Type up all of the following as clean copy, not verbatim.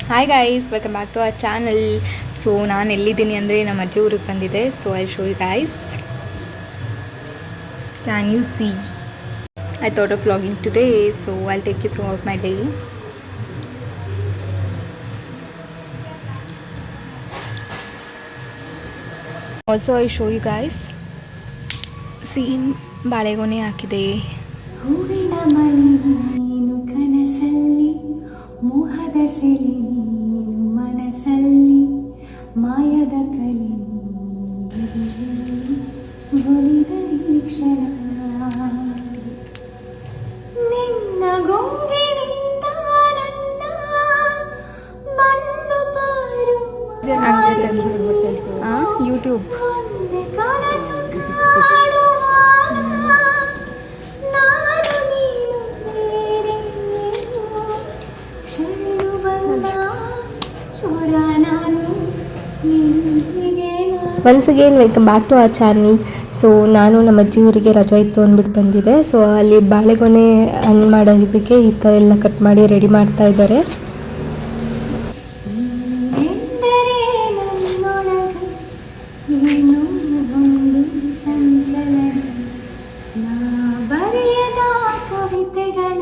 Hi guys, welcome back to our channel. So ನಾನು ಎಲ್ಲಿದ್ದೀನಿ ಅಂದರೆ ನಮ್ಮ ಅಜ್ಜಿ ಊರಿಗೆ ಬಂದಿದೆ. So I show you guys. Can you see? I thought of vlogging today, so I'll take you throughout my day. Also I show you guys. Same ಬಾಳೆಗೊನೆ ಹಾಕಿದೆ. ಹೂವಿನ ಮಳೆ ನೀನು ಕನಸಲ್ಲಿ, ಮೋಹದ ಸೆಲೆ ನೀನು ಮನಸ್ಸಲ್ಲಿ, ಮಾಯದ ಕಲೆ ಒಲಿದ ಈ ಕ್ಷಣ ನಿನ್ನ ಗೊಂಗಿನಿಂದ ನನ್ನ ಬಂದು ಪಾರು ಯೂಟ್ಯೂಬ್ ಒಂದೇ ಕನಸು ಕಾಡುವಾಗ ನಾನು ನೀನು ಬೇರೆ ಶರಣು ಬಂದ ಚೋರ ನಾನು ನಿನಗೆ once again welcome back to our channel. So ನಾನು ನಮ್ಮ ಅಜ್ಜಿ ಊರಿಗೆ ರಜೆ ಇತ್ತು ಅಂದ್ಬಿಟ್ಟು ಬಂದಿದ್ದೆ. ಸೊ ಅಲ್ಲಿ ಬಾಳೆಗೊನೆ ಹಣ್ಣು ಮಾಡೋದಕ್ಕೆ ಈ ಥರ ಎಲ್ಲ ಕಟ್ ಮಾಡಿ ರೆಡಿ ಮಾಡ್ತಾ ಇದ್ದಾರೆ. ಎಂದರೆ ನನ್ನೊಳಗ ನೀನು ಒಂದು ಸಂಚಲನ, ನಾ ಬರೆಯದ ಕವಿತೆಗಳ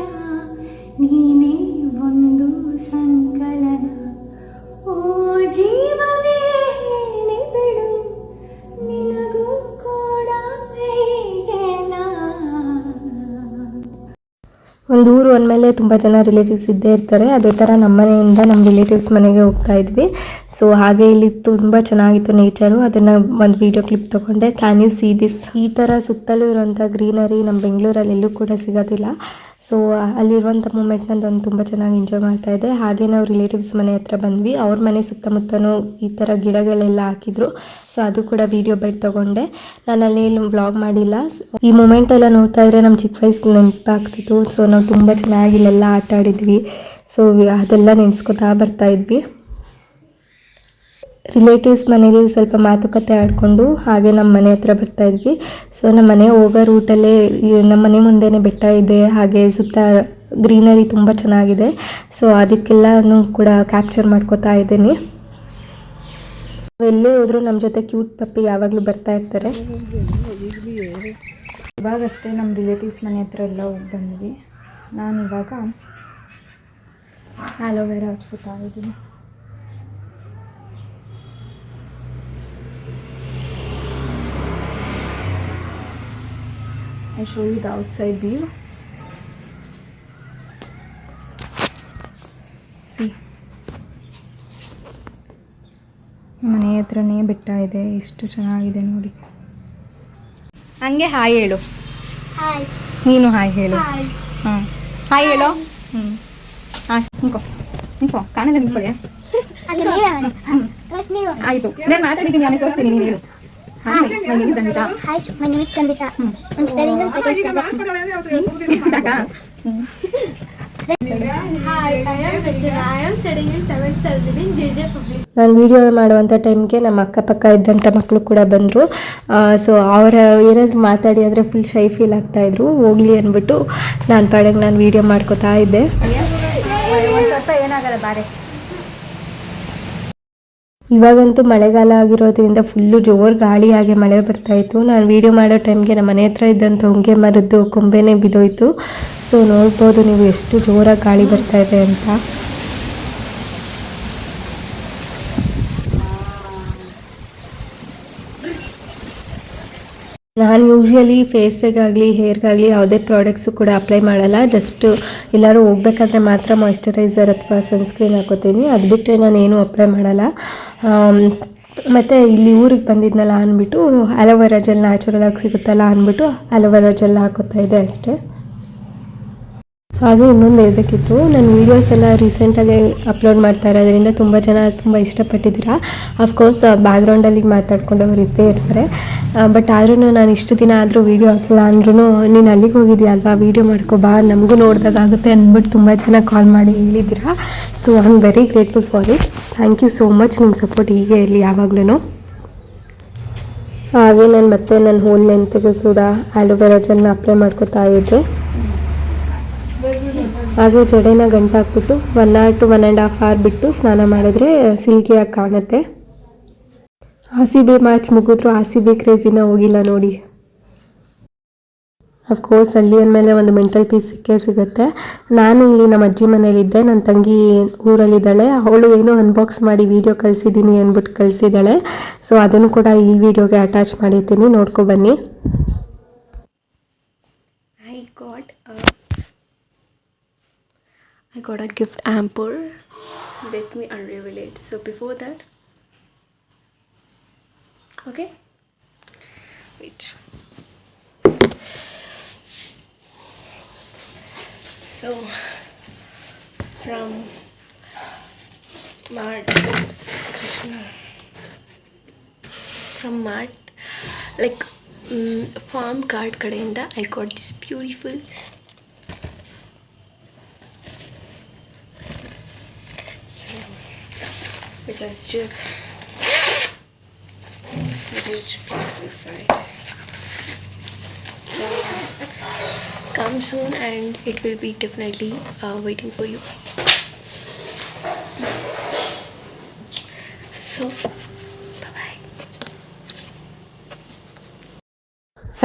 ನೀನೇ ಒಂದು ಸಂಕಲನ. ಓ ಜೀವವೇ ಹೇಳಿ ಬಿಡು, ನಿನಗೂ ಕೂಡ ಹೀಗೆ ನಾ. ಒಂದು ಊರು ಅಂದಮೇಲೆ ತುಂಬ ಜನ ರಿಲೇಟಿವ್ಸ್ ಇದ್ದೇ ಇರ್ತಾರೆ. ಅದೇ ಥರ ನಮ್ಮ ಮನೆಯಿಂದ ನಮ್ಮ ರಿಲೇಟಿವ್ಸ್ ಮನೆಗೆ ಹೋಗ್ತಾ ಇದ್ವಿ. ಸೊ ಹಾಗೆ ಇಲ್ಲಿ ತುಂಬ ಚೆನ್ನಾಗಿತ್ತು ನೇಚರು. ಅದನ್ನು ಒಂದು ವೀಡಿಯೋ ಕ್ಲಿಪ್ ತೊಗೊಂಡೆ. Can you see this? ಈ ಥರ ಸುತ್ತಲೂ ಇರುವಂಥ ಗ್ರೀನರಿ ನಮ್ಮ ಬೆಂಗಳೂರಲ್ಲಿ ಎಲ್ಲೂ ಕೂಡ ಸಿಗೋದಿಲ್ಲ. ಸೊ ಅಲ್ಲಿರುವಂಥ ಮೂಮೆಂಟ್ನ ನಾನು ತುಂಬ ಚೆನ್ನಾಗಿ ಎಂಜಾಯ್ ಮಾಡ್ತಾಯಿದ್ದೆ. ಹಾಗೆ ನಾವು ರಿಲೇಟಿವ್ಸ್ ಮನೆ ಹತ್ರ ಬಂದ್ವಿ. ಅವ್ರ ಮನೆ ಸುತ್ತಮುತ್ತನೂ ಈ ಥರ ಗಿಡಗಳೆಲ್ಲ ಹಾಕಿದ್ರು. ಸೊ ಅದು ಕೂಡ ವೀಡಿಯೋ ಬೈಟ್ ತೊಗೊಂಡೆ. ನಾನು ಅಲ್ಲಿ ವ್ಲಾಗ್ ಮಾಡಿಲ್ಲ. ಈ ಮೂಮೆಂಟೆಲ್ಲ ನೋಡ್ತಾ ಇದ್ರೆ ನಮ್ಮ ಚಿಕ್ಕ ವಯಸ್ಸು ನೆನಪಾಗ್ತಿತ್ತು. ಸೊ ನಾವು ತುಂಬ ಚೆನ್ನಾಗಿ ಇಲ್ಲೆಲ್ಲ ಆಟ ಆಡಿದ್ವಿ. ಸೊ ಅದೆಲ್ಲ ನೆನೆಸ್ಕೊತಾ ಬರ್ತಾಯಿದ್ವಿ. ರಿಲೇಟಿವ್ಸ್ ಮನೆಗೆ ಸ್ವಲ್ಪ ಮಾತುಕತೆ ಆಡಿಕೊಂಡು ಹಾಗೆ ನಮ್ಮ ಮನೆ ಹತ್ರ ಬರ್ತಾಯಿದ್ವಿ. ಸೊ ನಮ್ಮ ಮನೆ ಹೋಗೋ ರೂಟಲ್ಲೇ ನಮ್ಮ ಮನೆ ಮುಂದೆನೇ ಬೆಟ್ಟ ಇದೆ. ಹಾಗೆ ಸುತ್ತ ಗ್ರೀನರಿ ತುಂಬ ಚೆನ್ನಾಗಿದೆ. ಸೊ ಅದಕ್ಕೆಲ್ಲನೂ ಕೂಡ ಕ್ಯಾಪ್ಚರ್ ಮಾಡ್ಕೋತಾ ಇದ್ದೀನಿ. ಎಲ್ಲೇ ಹೋದರೂ ನಮ್ಮ ಜೊತೆ ಕ್ಯೂಟ್ ಪಪ್ಪಿ ಯಾವಾಗಲೂ ಬರ್ತಾ ಇರ್ತಾರೆ. ಇವಾಗಷ್ಟೇ ನಮ್ಮ ರಿಲೇಟಿವ್ಸ್ ಮನೆ ಹತ್ರ ಎಲ್ಲ ಹೋಗಿ ಬಂದ್ವಿ. ನಾನು ಇವಾಗ ಆಲೋವೆರಾ ಹಚ್ಕೋತಾ ಇದ್ದೀನಿ. I show you the outside view. See, ಮನೆ ಹತ್ರನೇ ಬೆಟ್ಟ ಇದೆ. ಎಷ್ಟು ಚೆನ್ನಾಗಿದೆ ನೋಡಿ. ಹಂಗೆ ಹಾಯ್ ಹೇಳು. ನೀನು ಹಾಯ್ ಹೇಳು. ಹಾಂ ಹಾಯ್ ಹೇಳು. ಹಾಂ ನಿಂಕೋ ಕಾಣಲ್ಲ ನಿಂತ್ಕೊಳ್ಳಿ. ಆಯಿತು, ನಾನು ಮಾತಾಡಿದ್ದೀನಿ. ನಾನು ತೋರಿಸ್ತೀನಿ, ನೀನು ಹೇಳು. Hi, my name is Danvita. Hi, my name is Danvita. I'm studying in second standard. Hi, I am Rachana. I am studying in 7th standard in JJ Public. ನಾನು ವೀಡಿಯೋ ಮಾಡುವಂಥ ಟೈಮ್ಗೆ ನಮ್ಮ ಅಕ್ಕಪಕ್ಕ ಇದ್ದಂಥ ಮಕ್ಕಳು ಕೂಡ ಬಂದರು. ಸೊ ಅವರ ಏನಾದರೂ ಮಾತಾಡಿ ಅಂದರೆ ಫುಲ್ ಶೈ ಫೀಲ್ ಆಗ್ತಾಯಿದ್ರು. ಹೋಗಲಿ ಅಂದ್ಬಿಟ್ಟು ನಾನು ಪಾಡಿಗೆ ನಾನು ವೀಡಿಯೋ ಮಾಡ್ಕೋತಾ ಇದ್ದೆ. ಒಂದು ಸ್ವಲ್ಪ ಏನಾಗಲ್ಲ ಬಾರೆ. ಇವಾಗಂತೂ ಮಳೆಗಾಲ ಆಗಿರೋದ್ರಿಂದ ಫುಲ್ಲು ಜೋರು ಗಾಳಿ ಹಾಗೆ ಮಳೆ ಬರ್ತಾಯಿತ್ತು. ನಾನು ವೀಡಿಯೋ ಮಾಡೋ ಟೈಮ್ಗೆ ನಮ್ಮ ಮನೆ ಹತ್ರ ಇದ್ದಂಥ ಹೊಂಗೆ ಮರದ್ದು ಕೊಂಬೆನೇ ಬಿದ್ದೋಯ್ತು. ಸೊ ನೋಡ್ಬೋದು ನೀವು ಎಷ್ಟು ಜೋರಾಗಿ ಗಾಳಿ ಬರ್ತಾಯಿದೆ ಅಂತ. ನಾನು ಯೂಶ್ವಲಿ ಫೇಸಿಗಾಗಲಿ ಹೇರ್ಗಾಗಲಿ ಯಾವುದೇ ಪ್ರಾಡಕ್ಟ್ಸು ಕೂಡ ಅಪ್ಲೈ ಮಾಡಲ್ಲ. ಜಸ್ಟ್ ಎಲ್ಲರೂ ಹೋಗ್ಬೇಕಾದ್ರೆ ಮಾತ್ರ ಮಾಯ್ಶ್ಚರೈಸರ್ ಅಥವಾ ಸನ್ಸ್ಕ್ರೀನ್ ಹಾಕೋತೀನಿ. ಅದು ಬಿಟ್ಟರೆ ನಾನು ಏನೂ ಅಪ್ಲೈ ಮಾಡಲ್ಲ. ಮತ್ತು ಇಲ್ಲಿ ಊರಿಗೆ ಬಂದಿದ್ನಲ್ಲ ಅಂದ್ಬಿಟ್ಟು ಅಲೋವೆರಾ ಜೆಲ್ ನ್ಯಾಚುರಲಾಗಿ ಸಿಗುತ್ತಲ್ಲ ಅಂದ್ಬಿಟ್ಟು ಅಲೋವೆರಾ ಜೆಲ್ ಹಾಕೋತಾ ಇದೆ ಅಷ್ಟೇ. ಹಾಗೆ ಇನ್ನೊಂದು ಹೇಳಬೇಕಿತ್ತು, ನನ್ನ ವೀಡಿಯೋಸ್ ಎಲ್ಲ ರೀಸೆಂಟಾಗಿ ಅಪ್ಲೋಡ್ ಮಾಡ್ತಾ ಇರೋದ್ರಿಂದ ತುಂಬ ಜನ ತುಂಬ ಇಷ್ಟಪಟ್ಟಿದ್ದೀರಾ. ಅಫ್ಕೋರ್ಸ್ ಬ್ಯಾಕ್ಗ್ರೌಂಡಲ್ಲಿ ಮಾತಾಡ್ಕೊಂಡವ್ರು ಇದ್ದೇ ಇರ್ತಾರೆ. ಬಟ್ ಆದ್ರೂ ನಾನು ಇಷ್ಟು ದಿನ ಆದರೂ ವೀಡಿಯೋ ಹಾಕಿಲ್ಲ ಅಂದ್ರೂ ನೀನು ಅಲ್ಲಿಗೆ ಹೋಗಿದ್ಯಾ ಅಲ್ವಾ, ವೀಡಿಯೋ ಮಾಡ್ಕೊ ಬಾ, ನಮಗೂ ನೋಡ್ದಾಗುತ್ತೆ ಅಂದ್ಬಿಟ್ಟು ತುಂಬ ಜನ ಕಾಲ್ ಮಾಡಿ ಹೇಳಿದ್ದೀರಾ. So I am very grateful for it. Thank you so much. ನಿಮ್ಮ ಸಪೋರ್ಟ್ ಹೀಗೆ ಇರಲಿ ಯಾವಾಗಲೂ. ಹಾಗೆ ನಾನು ಮತ್ತೆ ನನ್ನ ಹೋಲ್ ಲೆಂತ್ಗೆ ಕೂಡ ಆಲೋವೆರಾ ಜೆಲ್ನ ಅಪ್ಲೈ ಮಾಡ್ಕೋತಾ ಇದ್ದೆ. ಹಾಗೆ ಜಡೆನ ಗಂಟು ಹಾಕ್ಬಿಟ್ಟು 1 hour to 1.5 hour ಬಿಟ್ಟು ಸ್ನಾನ ಮಾಡಿದ್ರೆ ಸಿಲ್ಕಿಯಾಗಿ ಕಾಣುತ್ತೆ. RCB ಮ್ಯಾಚ್ ಮುಗಿದ್ರು RCB ಕ್ರೇಜಿನ ಹೋಗಿಲ್ಲ ನೋಡಿ. ಅಫ್ಕೋರ್ಸ್ ಹಳ್ಳಿ ಅಂದಮೇಲೆ ಒಂದು ಮೆಂಟಲ್ ಪೀಸ್ ಸಿಗುತ್ತೆ. ನಾನು ಇಲ್ಲಿ ನಮ್ಮ ಅಜ್ಜಿ ಮನೇಲಿದ್ದೆ, ನನ್ನ ತಂಗಿ ಊರಲ್ಲಿದ್ದಾಳೆ. ಅವಳು ಏನೋ ಅನ್ಬಾಕ್ಸ್ ಮಾಡಿ ವಿಡಿಯೋ ಕಳಿಸಿದ್ದೀನಿ ಅಂದ್ಬಿಟ್ಟು ಕಳಿಸಿದ್ದಾಳೆ. ಸೊ ಅದನ್ನು ಕೂಡ ಈ ವಿಡಿಯೋಗೆ ಅಟ್ಯಾಚ್ ಮಾಡಿರ್ತೀನಿ, ನೋಡ್ಕೊಬನ್ನಿ. I got a gift hamper. Let me unravel it. So before that, okay, wait. So from Mart Krishna, from Mart, like farm card kadeinda I got this beautiful which has Jif, huge piece inside. So come soon and it will be definitely waiting for you. So bye bye.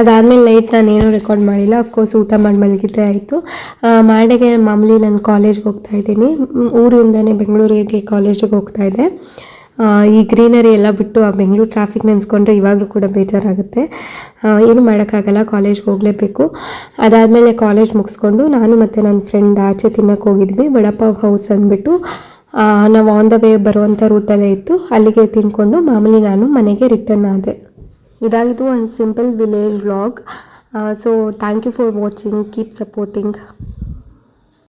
ಅದಾದಮೇಲೆ night ನಾನೇನು record ಮಾಡಿಲ್ಲ. Of course ಊಟ ಮಾಡಿ ಮಲಗಿದ್ದೆ ಆಯಿತು. ಮಾಡಿಗೆ ಮಾಮೂಲಿ ನಾನು ಕಾಲೇಜ್ಗೆ ಹೋಗ್ತಾ ಇದ್ದೀನಿ. ಊರಿಂದನೇ ಬೆಂಗಳೂರಿಗೆ ಕಾಲೇಜಿಗೆ ಹೋಗ್ತಾ ಇದ್ದೆ. ಈ ಗ್ರೀನರಿ ಎಲ್ಲ ಬಿಟ್ಟು ಆ ಬೆಂಗಳೂರು ಟ್ರಾಫಿಕ್ ನೆನೆಸ್ಕೊಂಡ್ರೆ ಇವಾಗಲೂ ಕೂಡ ಬೇಜಾರಾಗುತ್ತೆ. ಏನು ಮಾಡೋಕ್ಕಾಗಲ್ಲ, ಕಾಲೇಜ್ಗೆ ಹೋಗಲೇಬೇಕು. ಅದಾದಮೇಲೆ ಕಾಲೇಜ್ ಮುಗಿಸ್ಕೊಂಡು ನಾನು ಮತ್ತು ನನ್ನ ಫ್ರೆಂಡ್ ಆಚೆ ತಿನ್ನೋಕ್ಕೆ ಹೋಗಿದ್ವಿ. ವಡಪಾವ್ ಹೌಸ್ ಅಂದ್ಬಿಟ್ಟು ನಾವು ಆನ್ ದ ವೇ ಬರುವಂಥ ರೂಟಲ್ಲೇ ಇತ್ತು. ಅಲ್ಲಿಗೆ ತಿನ್ಕೊಂಡು ಮಾಮೂಲಿ ನಾನು ಮನೆಗೆ ರಿಟರ್ನ್ ಆದೆ. ಇದಾಗಿದ್ದು ಒಂದು simple village vlog. So thank you for watching, keep supporting.